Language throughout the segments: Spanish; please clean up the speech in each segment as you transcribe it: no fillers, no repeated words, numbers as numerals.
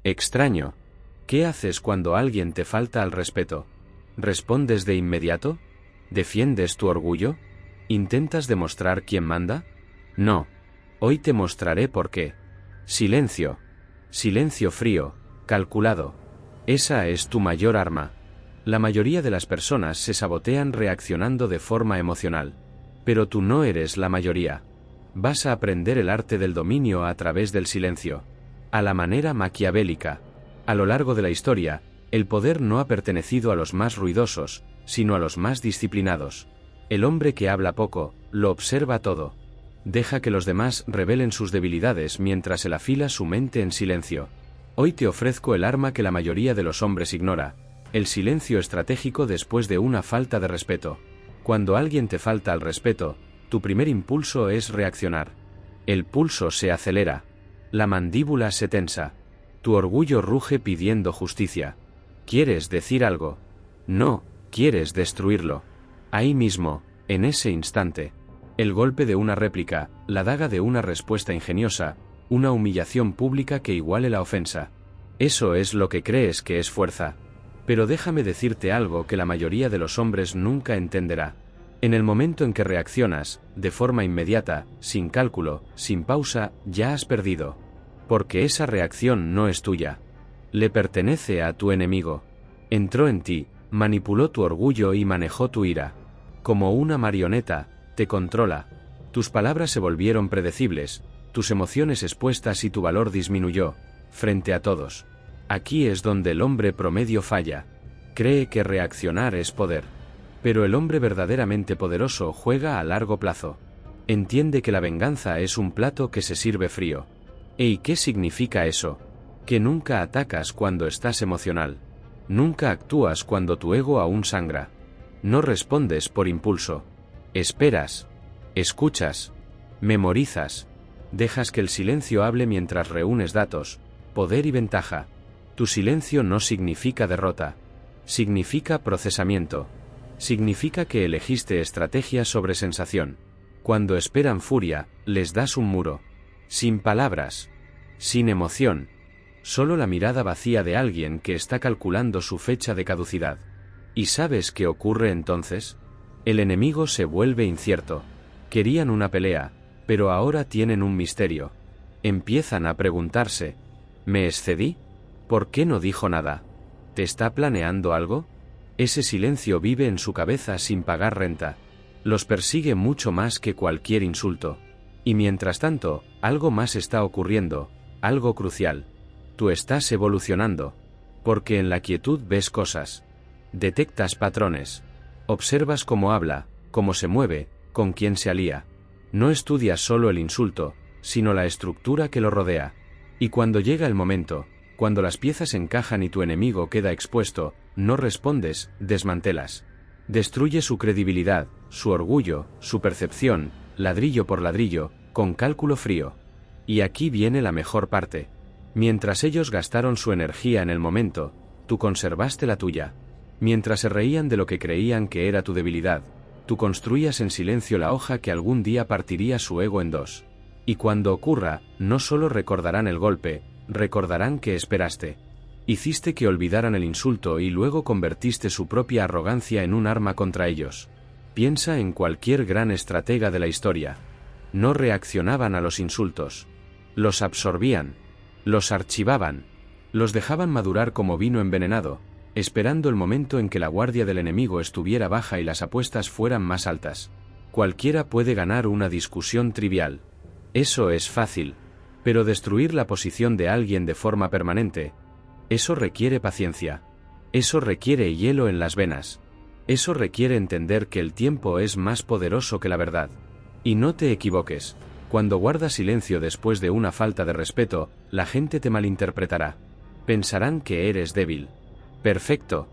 Extraño. ¿Qué haces cuando alguien te falta al respeto? ¿Respondes de inmediato? ¿Defiendes tu orgullo? ¿Intentas demostrar quién manda? No. Hoy te mostraré por qué. Silencio. Silencio frío, calculado. Esa es tu mayor arma. La mayoría de las personas se sabotean reaccionando de forma emocional. Pero tú no eres la mayoría. Vas a aprender el arte del dominio a través del silencio. A la manera maquiavélica. A lo largo de la historia, el poder no ha pertenecido a los más ruidosos, sino a los más disciplinados. El hombre que habla poco, lo observa todo. Deja que los demás revelen sus debilidades mientras él afila su mente en silencio. Hoy te ofrezco el arma que la mayoría de los hombres ignora, el silencio estratégico después de una falta de respeto. Cuando alguien te falta al respeto, tu primer impulso es reaccionar. El pulso se acelera. La mandíbula se tensa. Tu orgullo ruge pidiendo justicia. ¿Quieres decir algo? No, quieres destruirlo. Ahí mismo, en ese instante. El golpe de una réplica, la daga de una respuesta ingeniosa, una humillación pública que iguale la ofensa. Eso es lo que crees que es fuerza. Pero déjame decirte algo que la mayoría de los hombres nunca entenderá. En el momento en que reaccionas, de forma inmediata, sin cálculo, sin pausa, ya has perdido. Porque esa reacción no es tuya. Le pertenece a tu enemigo. Entró en ti, manipuló tu orgullo y manejó tu ira. Como una marioneta, te controla. Tus palabras se volvieron predecibles, tus emociones expuestas y tu valor disminuyó, frente a todos. Aquí es donde el hombre promedio falla. Cree que reaccionar es poder. Pero el hombre verdaderamente poderoso juega a largo plazo. Entiende que la venganza es un plato que se sirve frío. ¿Y qué significa eso? Que nunca atacas cuando estás emocional. Nunca actúas cuando tu ego aún sangra. No respondes por impulso. Esperas. Escuchas. Memorizas. Dejas que el silencio hable mientras reúnes datos, poder y ventaja. Tu silencio no significa derrota. Significa procesamiento. Significa que elegiste estrategia sobre sensación. Cuando esperan furia, les das un muro. Sin palabras. Sin emoción. Solo la mirada vacía de alguien que está calculando su fecha de caducidad. ¿Y sabes qué ocurre entonces? El enemigo se vuelve incierto. Querían una pelea, pero ahora tienen un misterio. Empiezan a preguntarse: ¿me excedí? ¿Por qué no dijo nada? ¿Te está planeando algo? Ese silencio vive en su cabeza sin pagar renta. Los persigue mucho más que cualquier insulto. Y mientras tanto, algo más está ocurriendo, algo crucial. Tú estás evolucionando. Porque en la quietud ves cosas. Detectas patrones. Observas cómo habla, cómo se mueve, con quién se alía. No estudias solo el insulto, sino la estructura que lo rodea. Y cuando llega el momento, cuando las piezas encajan y tu enemigo queda expuesto, no respondes, desmantelas. Destruye su credibilidad, su orgullo, su percepción, ladrillo por ladrillo, con cálculo frío. Y aquí viene la mejor parte. Mientras ellos gastaron su energía en el momento, tú conservaste la tuya. Mientras se reían de lo que creían que era tu debilidad, tú construías en silencio la hoja que algún día partiría su ego en dos. Y cuando ocurra, no solo recordarán el golpe, recordarán que esperaste. Hiciste que olvidaran el insulto y luego convertiste su propia arrogancia en un arma contra ellos. Piensa en cualquier gran estratega de la historia. No reaccionaban a los insultos. Los absorbían. Los archivaban. Los dejaban madurar como vino envenenado, esperando el momento en que la guardia del enemigo estuviera baja y las apuestas fueran más altas. Cualquiera puede ganar una discusión trivial. Eso es fácil. Pero destruir la posición de alguien de forma permanente, eso requiere paciencia. Eso requiere hielo en las venas. Eso requiere entender que el tiempo es más poderoso que la verdad. Y no te equivoques. Cuando guardas silencio después de una falta de respeto, la gente te malinterpretará. Pensarán que eres débil. Perfecto.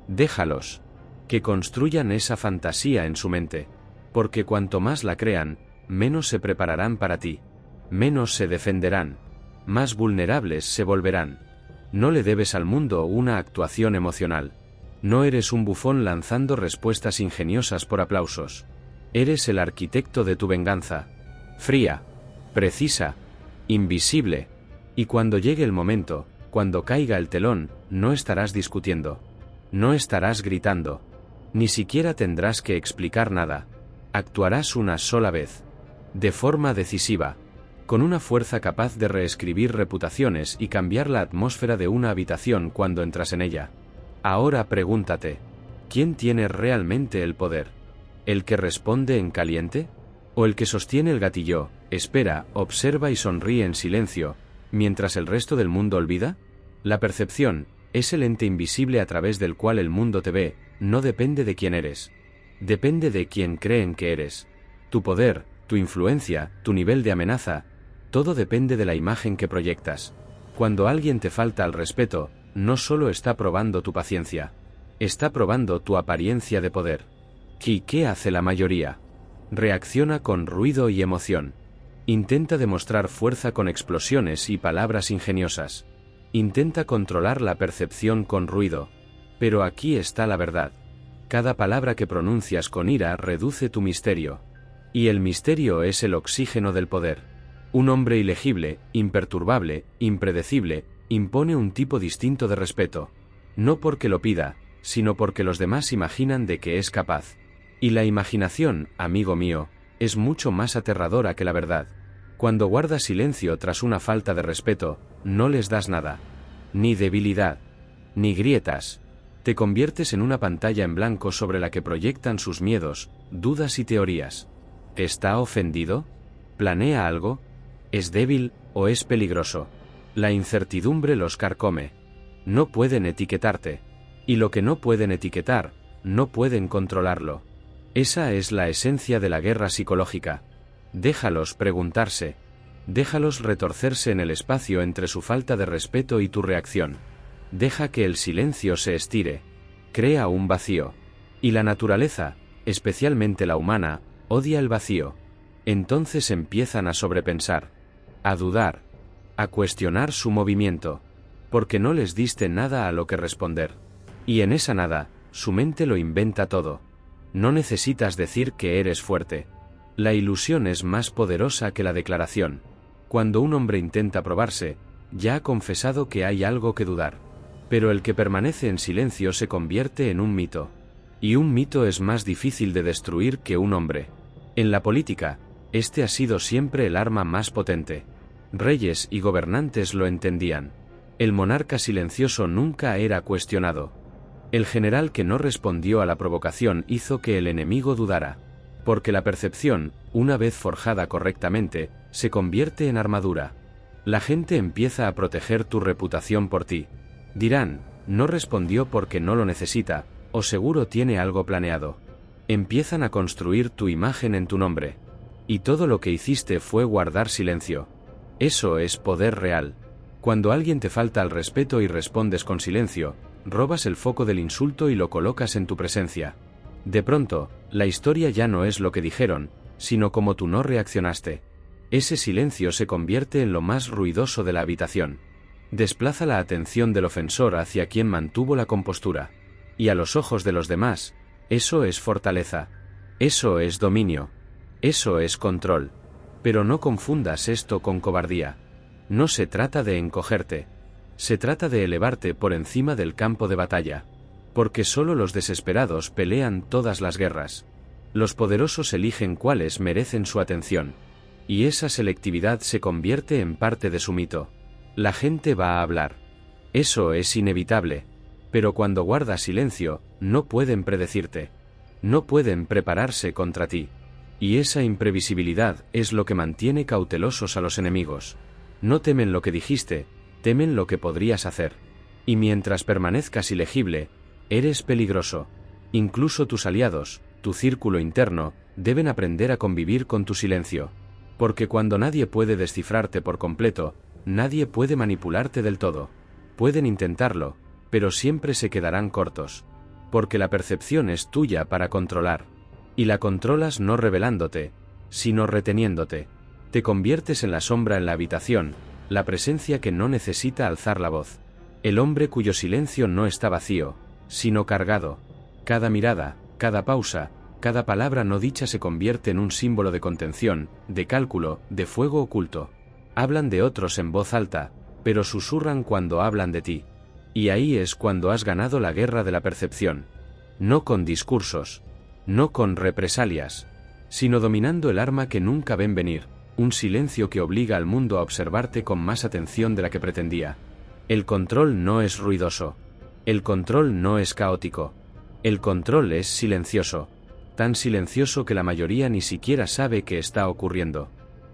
Déjalos. Que construyan esa fantasía en su mente. Porque cuanto más la crean, menos se prepararán para ti. Menos se defenderán. Más vulnerables se volverán. No le debes al mundo una actuación emocional. No eres un bufón lanzando respuestas ingeniosas por aplausos. Eres el arquitecto de tu venganza. Fría. Precisa. Invisible. Y cuando llegue el momento, Cuando caiga el telón, no estarás discutiendo. No estarás gritando. Ni siquiera tendrás que explicar nada. Actuarás una sola vez. De forma decisiva. Con una fuerza capaz de reescribir reputaciones y cambiar la atmósfera de una habitación cuando entras en ella. Ahora pregúntate, ¿quién tiene realmente el poder? ¿El que responde en caliente? ¿O el que sostiene el gatillo, espera, observa y sonríe en silencio, mientras el resto del mundo olvida? La percepción, ese lente invisible a través del cual el mundo te ve, no depende de quién eres. Depende de quién creen que eres. Tu poder, tu influencia, tu nivel de amenaza, todo depende de la imagen que proyectas. Cuando alguien te falta al respeto, no solo está probando tu paciencia, está probando tu apariencia de poder. ¿Y qué hace la mayoría? Reacciona con ruido y emoción. Intenta demostrar fuerza con explosiones y palabras ingeniosas. Intenta controlar la percepción con ruido. Pero aquí está la verdad. Cada palabra que pronuncias con ira reduce tu misterio. Y el misterio es el oxígeno del poder. Un hombre ilegible, imperturbable, impredecible, impone un tipo distinto de respeto. No porque lo pida, sino porque los demás imaginan de que es capaz. Y la imaginación, amigo mío, es mucho más aterradora que la verdad. Cuando guardas silencio tras una falta de respeto, no les das nada. Ni debilidad. Ni grietas. Te conviertes en una pantalla en blanco sobre la que proyectan sus miedos, dudas y teorías. ¿Está ofendido? ¿Planea algo? ¿Es débil o es peligroso? La incertidumbre los carcome. No pueden etiquetarte. Y lo que no pueden etiquetar, no pueden controlarlo. Esa es la esencia de la guerra psicológica. Déjalos preguntarse. Déjalos retorcerse en el espacio entre su falta de respeto y tu reacción. Deja que el silencio se estire. Crea un vacío. Y la naturaleza, especialmente la humana, odia el vacío. Entonces empiezan a sobrepensar. A dudar. A cuestionar su movimiento. Porque no les diste nada a lo que responder. Y en esa nada, su mente lo inventa todo. No necesitas decir que eres fuerte. La ilusión es más poderosa que la declaración. Cuando un hombre intenta probarse, ya ha confesado que hay algo que dudar. Pero el que permanece en silencio se convierte en un mito. Y un mito es más difícil de destruir que un hombre. En la política, este ha sido siempre el arma más potente. Reyes y gobernantes lo entendían. El monarca silencioso nunca era cuestionado. El general que no respondió a la provocación hizo que el enemigo dudara. Porque la percepción, una vez forjada correctamente, se convierte en armadura. La gente empieza a proteger tu reputación por ti. Dirán, no respondió porque no lo necesita, o seguro tiene algo planeado. Empiezan a construir tu imagen en tu nombre. Y todo lo que hiciste fue guardar silencio. Eso es poder real. Cuando alguien te falta al respeto y respondes con silencio, robas el foco del insulto y lo colocas en tu presencia. De pronto, la historia ya no es lo que dijeron, sino como tú no reaccionaste. Ese silencio se convierte en lo más ruidoso de la habitación. Desplaza la atención del ofensor hacia quien mantuvo la compostura. Y a los ojos de los demás, eso es fortaleza. Eso es dominio. Eso es control. Pero no confundas esto con cobardía. No se trata de encogerte. Se trata de elevarte por encima del campo de batalla. Porque solo los desesperados pelean todas las guerras. Los poderosos eligen cuáles merecen su atención. Y esa selectividad se convierte en parte de su mito. La gente va a hablar. Eso es inevitable. Pero cuando guardas silencio, no pueden predecirte. No pueden prepararse contra ti. Y esa imprevisibilidad es lo que mantiene cautelosos a los enemigos. No temen lo que dijiste, temen lo que podrías hacer. Y mientras permanezcas ilegible, eres peligroso. Incluso tus aliados, tu círculo interno, deben aprender a convivir con tu silencio. Porque cuando nadie puede descifrarte por completo, nadie puede manipularte del todo. Pueden intentarlo, pero siempre se quedarán cortos. Porque la percepción es tuya para controlar. Y la controlas no revelándote, sino reteniéndote. Te conviertes en la sombra en la habitación, la presencia que no necesita alzar la voz. El hombre cuyo silencio no está vacío, sino cargado. Cada mirada, cada pausa, cada palabra no dicha se convierte en un símbolo de contención, de cálculo, de fuego oculto. Hablan de otros en voz alta, pero susurran cuando hablan de ti. Y ahí es cuando has ganado la guerra de la percepción. No con discursos, no con represalias, sino dominando el arma que nunca ven venir, un silencio que obliga al mundo a observarte con más atención de la que pretendía. El control no es ruidoso. El control no es caótico. El control es silencioso. Tan silencioso que la mayoría ni siquiera sabe que está ocurriendo.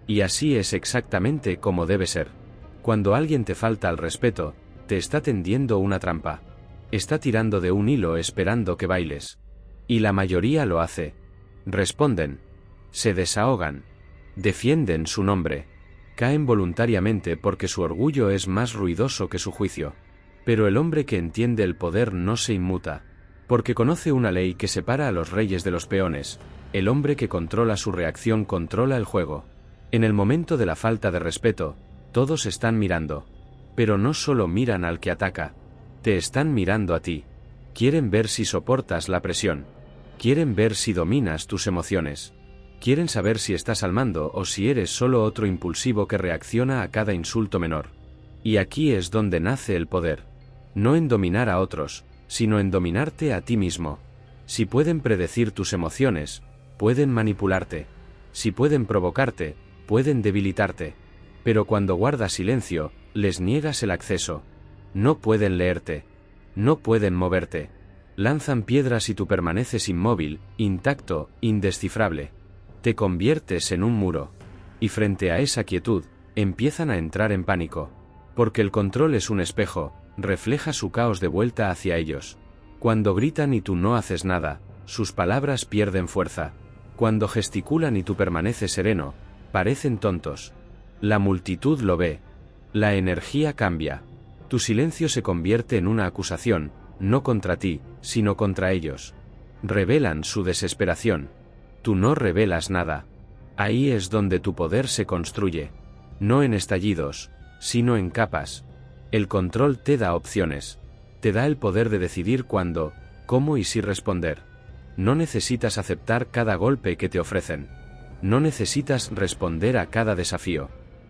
Y así es exactamente como debe ser. Cuando alguien te falta al respeto, te está tendiendo una trampa. Está tirando de un hilo esperando que bailes. Y la mayoría lo hace. Responden. Se desahogan. Defienden su nombre. Caen voluntariamente porque su orgullo es más ruidoso que su juicio. Pero el hombre que entiende el poder no se inmuta. Porque conoce una ley que separa a los reyes de los peones. El hombre que controla su reacción controla el juego. En el momento de la falta de respeto, todos están mirando. Pero no solo miran al que ataca. Te están mirando a ti. Quieren ver si soportas la presión. Quieren ver si dominas tus emociones. Quieren saber si estás al mando o si eres solo otro impulsivo que reacciona a cada insulto menor. Y aquí es donde nace el poder. No en dominar a otros, sino en dominarte a ti mismo. Si pueden predecir tus emociones, pueden manipularte. Si pueden provocarte, pueden debilitarte. Pero cuando guardas silencio, les niegas el acceso. No pueden leerte. No pueden moverte. Lanzan piedras y tú permaneces inmóvil, intacto, indescifrable. Te conviertes en un muro. Y frente a esa quietud, empiezan a entrar en pánico. Porque el control es un espejo, refleja su caos de vuelta hacia ellos. Cuando gritan y tú no haces nada, sus palabras pierden fuerza. Cuando gesticulan y tú permaneces sereno, parecen tontos. La multitud lo ve. La energía cambia. Tu silencio se convierte en una acusación, no contra ti, sino contra ellos. Revelan su desesperación. Tú no revelas nada. Ahí es donde tu poder se construye. No en estallidos, sino en capas. El control te da opciones. Te da el poder de decidir cuándo, cómo y si responder. No necesitas aceptar cada golpe que te ofrecen. No necesitas responder a cada desafío.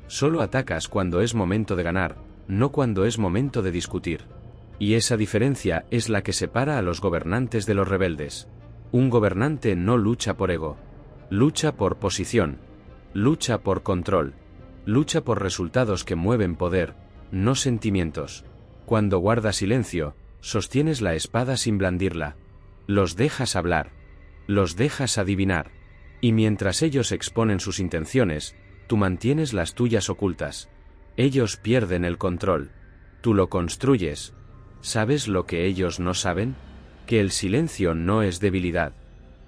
Solo atacas cuando es momento de ganar, no cuando es momento de discutir. Y esa diferencia es la que separa a los gobernantes de los rebeldes. Un gobernante no lucha por ego. Lucha por posición. Lucha por control. Lucha por resultados que mueven poder, no sentimientos. Cuando guardas silencio, sostienes la espada sin blandirla. Los dejas hablar. Los dejas adivinar. Y mientras ellos exponen sus intenciones, tú mantienes las tuyas ocultas. Ellos pierden el control. Tú lo construyes. ¿Sabes lo que ellos no saben? Que el silencio no es debilidad.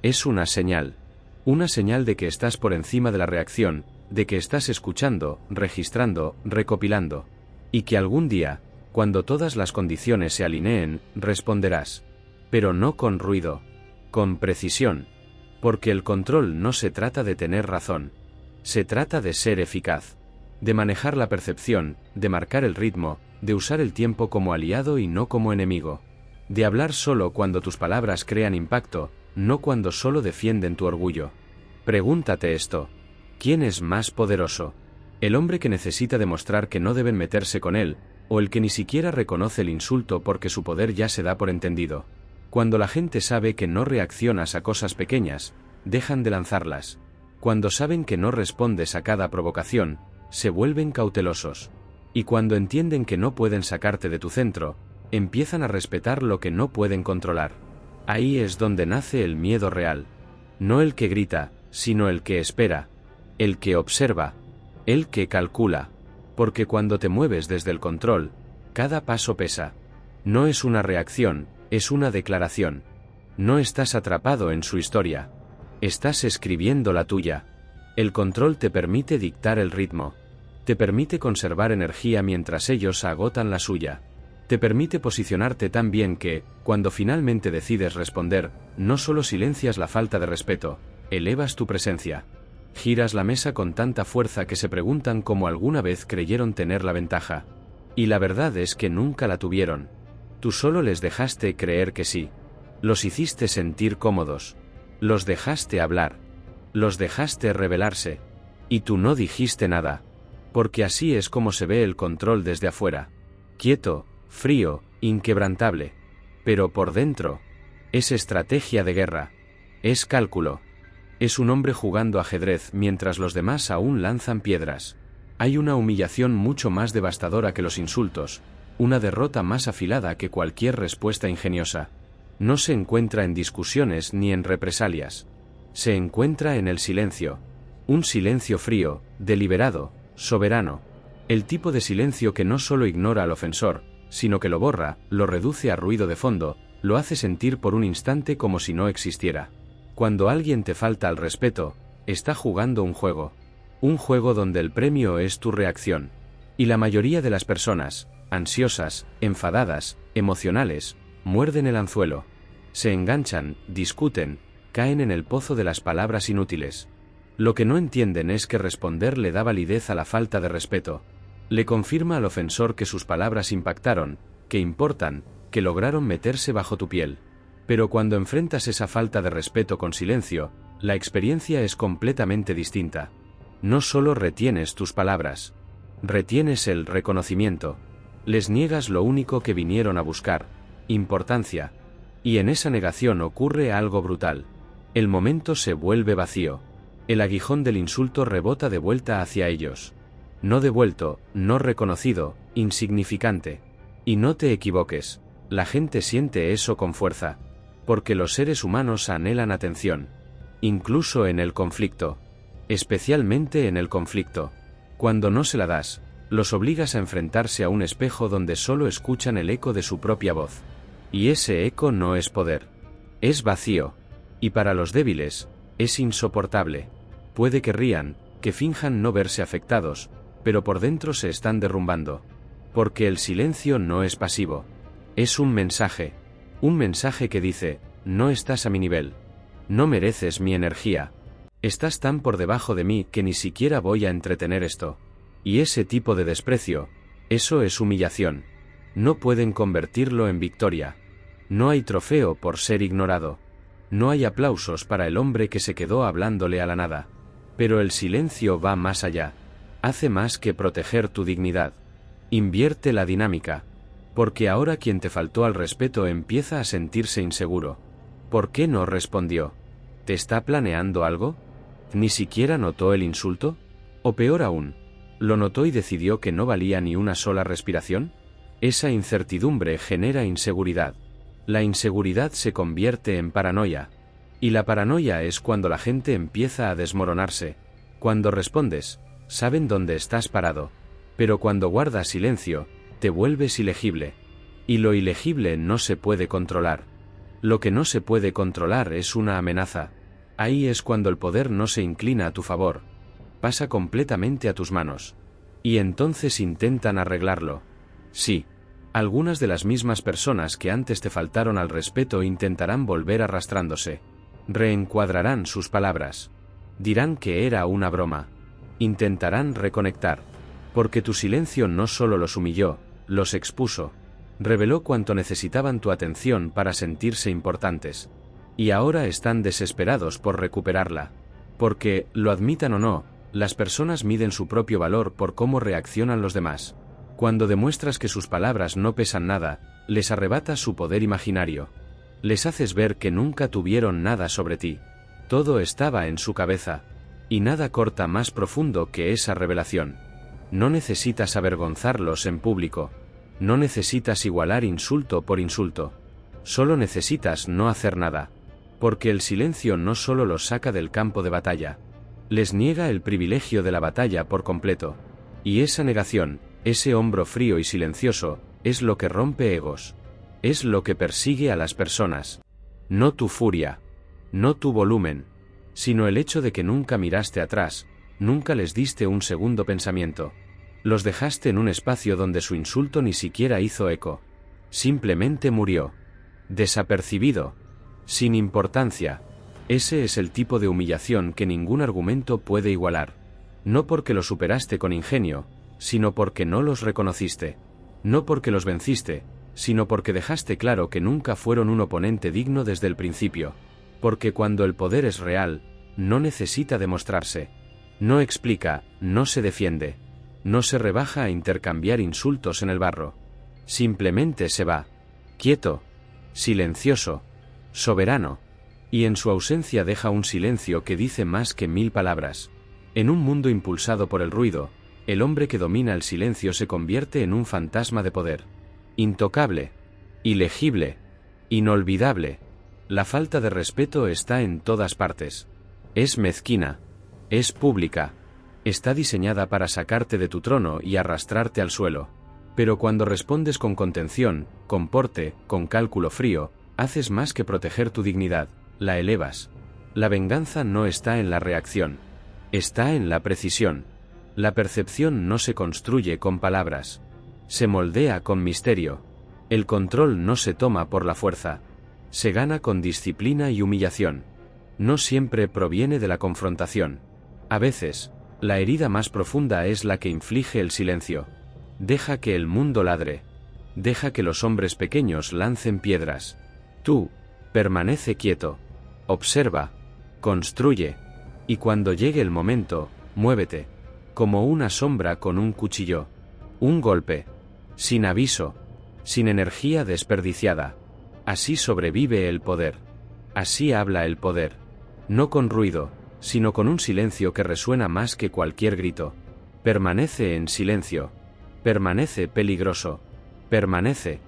Es una señal. Una señal de que estás por encima de la reacción, de que estás escuchando, registrando, recopilando. Y que algún día, cuando todas las condiciones se alineen, responderás. Pero no con ruido. Con precisión. Porque el control no se trata de tener razón. Se trata de ser eficaz. De manejar la percepción, de marcar el ritmo, de usar el tiempo como aliado y no como enemigo. De hablar solo cuando tus palabras crean impacto, no cuando solo defienden tu orgullo. Pregúntate esto. ¿Quién es más poderoso? ¿El hombre que necesita demostrar que no deben meterse con él, o el que ni siquiera reconoce el insulto porque su poder ya se da por entendido? Cuando la gente sabe que no reaccionas a cosas pequeñas, dejan de lanzarlas. Cuando saben que no respondes a cada provocación, se vuelven cautelosos. Y cuando entienden que no pueden sacarte de tu centro, empiezan a respetar lo que no pueden controlar. Ahí es donde nace el miedo real. No el que grita, sino el que espera, el que observa, el que calcula. Porque cuando te mueves desde el control, cada paso pesa. No es una reacción, es una declaración. No estás atrapado en su historia. Estás escribiendo la tuya. El control te permite dictar el ritmo. Te permite conservar energía mientras ellos agotan la suya. Te permite posicionarte tan bien que, cuando finalmente decides responder, no solo silencias la falta de respeto, elevas tu presencia. Giras la mesa con tanta fuerza que se preguntan cómo alguna vez creyeron tener la ventaja. Y la verdad es que nunca la tuvieron. Tú solo les dejaste creer que sí. Los hiciste sentir cómodos. Los dejaste hablar. Los dejaste rebelarse. Y tú no dijiste nada. Porque así es como se ve el control desde afuera. Quieto, frío, inquebrantable. Pero por dentro, es estrategia de guerra. Es cálculo. Es un hombre jugando ajedrez mientras los demás aún lanzan piedras. Hay una humillación mucho más devastadora que los insultos, una derrota más afilada que cualquier respuesta ingeniosa. No se encuentra en discusiones ni en represalias. Se encuentra en el silencio. Un silencio frío, deliberado, soberano. El tipo de silencio que no solo ignora al ofensor, sino que lo borra, lo reduce a ruido de fondo, lo hace sentir por un instante como si no existiera. Cuando alguien te falta al respeto, está jugando un juego. Un juego donde el premio es tu reacción. Y la mayoría de las personas, ansiosas, enfadadas, emocionales, muerden el anzuelo. Se enganchan, discuten, caen en el pozo de las palabras inútiles. Lo que no entienden es que responder le da validez a la falta de respeto. Le confirma al ofensor que sus palabras impactaron, que importan, que lograron meterse bajo tu piel. Pero cuando enfrentas esa falta de respeto con silencio, la experiencia es completamente distinta. No solo retienes tus palabras, retienes el reconocimiento. Les niegas lo único que vinieron a buscar, importancia. Y en esa negación ocurre algo brutal. El momento se vuelve vacío. El aguijón del insulto rebota de vuelta hacia ellos. No devuelto, no reconocido, insignificante. Y no te equivoques, la gente siente eso con fuerza. Porque los seres humanos anhelan atención. Incluso en el conflicto. Especialmente en el conflicto. Cuando no se la das, los obligas a enfrentarse a un espejo donde solo escuchan el eco de su propia voz. Y ese eco no es poder. Es vacío. Y para los débiles, es insoportable. Puede que rían, que finjan no verse afectados, pero por dentro se están derrumbando. Porque el silencio no es pasivo. Es un mensaje. Un mensaje que dice, no estás a mi nivel. No mereces mi energía. Estás tan por debajo de mí que ni siquiera voy a entretener esto. Y ese tipo de desprecio, eso es humillación. No pueden convertirlo en victoria. No hay trofeo por ser ignorado. No hay aplausos para el hombre que se quedó hablándole a la nada. Pero el silencio va más allá. Hace más que proteger tu dignidad. Invierte la dinámica. Porque ahora quien te faltó al respeto empieza a sentirse inseguro. ¿Por qué no respondió? ¿Te está planeando algo? ¿Ni siquiera notó el insulto? O peor aún, ¿lo notó y decidió que no valía ni una sola respiración? Esa incertidumbre genera inseguridad. La inseguridad se convierte en paranoia. Y la paranoia es cuando la gente empieza a desmoronarse. Cuando respondes, saben dónde estás parado. Pero cuando guardas silencio, te vuelves ilegible. Y lo ilegible no se puede controlar. Lo que no se puede controlar es una amenaza. Ahí es cuando el poder no se inclina a tu favor. Pasa completamente a tus manos. Y entonces intentan arreglarlo. Sí. Algunas de las mismas personas que antes te faltaron al respeto intentarán volver arrastrándose. Reencuadrarán sus palabras. Dirán que era una broma. Intentarán reconectar. Porque tu silencio no solo los humilló, los expuso. Reveló cuánto necesitaban tu atención para sentirse importantes. Y ahora están desesperados por recuperarla. Porque, lo admitan o no, las personas miden su propio valor por cómo reaccionan los demás. Cuando demuestras que sus palabras no pesan nada, les arrebatas su poder imaginario. Les haces ver que nunca tuvieron nada sobre ti. Todo estaba en su cabeza. Y nada corta más profundo que esa revelación. No necesitas avergonzarlos en público. No necesitas igualar insulto por insulto. Solo necesitas no hacer nada. Porque el silencio no solo los saca del campo de batalla. Les niega el privilegio de la batalla por completo. Y esa negación, ese hombro frío y silencioso, es lo que rompe egos. Es lo que persigue a las personas. No tu furia. No tu volumen. Sino el hecho de que nunca miraste atrás, nunca les diste un segundo pensamiento. Los dejaste en un espacio donde su insulto ni siquiera hizo eco. Simplemente murió. Desapercibido. Sin importancia. Ese es el tipo de humillación que ningún argumento puede igualar. No porque lo superaste con ingenio, sino porque no los reconociste. No porque los venciste, sino porque dejaste claro que nunca fueron un oponente digno desde el principio. Porque cuando el poder es real, no necesita demostrarse. No explica, no se defiende. No se rebaja a intercambiar insultos en el barro. Simplemente se va. Quieto. Silencioso. Soberano. Y en su ausencia deja un silencio que dice más que 1000 palabras. En un mundo impulsado por el ruido, el hombre que domina el silencio se convierte en un fantasma de poder. Intocable. Ilegible. Inolvidable. La falta de respeto está en todas partes. Es mezquina. Es pública. Está diseñada para sacarte de tu trono y arrastrarte al suelo. Pero cuando respondes con contención, con porte, con cálculo frío, haces más que proteger tu dignidad, la elevas. La venganza no está en la reacción. Está en la precisión. La percepción no se construye con palabras. Se moldea con misterio. El control no se toma por la fuerza. Se gana con disciplina y humillación. No siempre proviene de la confrontación. A veces, la herida más profunda es la que inflige el silencio. Deja que el mundo ladre. Deja que los hombres pequeños lancen piedras. Tú, permanece quieto. Observa. Construye. Y cuando llegue el momento, muévete. Como una sombra con un cuchillo. Un golpe. Sin aviso. Sin energía desperdiciada. Así sobrevive el poder. Así habla el poder. No con ruido, sino con un silencio que resuena más que cualquier grito. Permanece en silencio. Permanece peligroso. Permanece.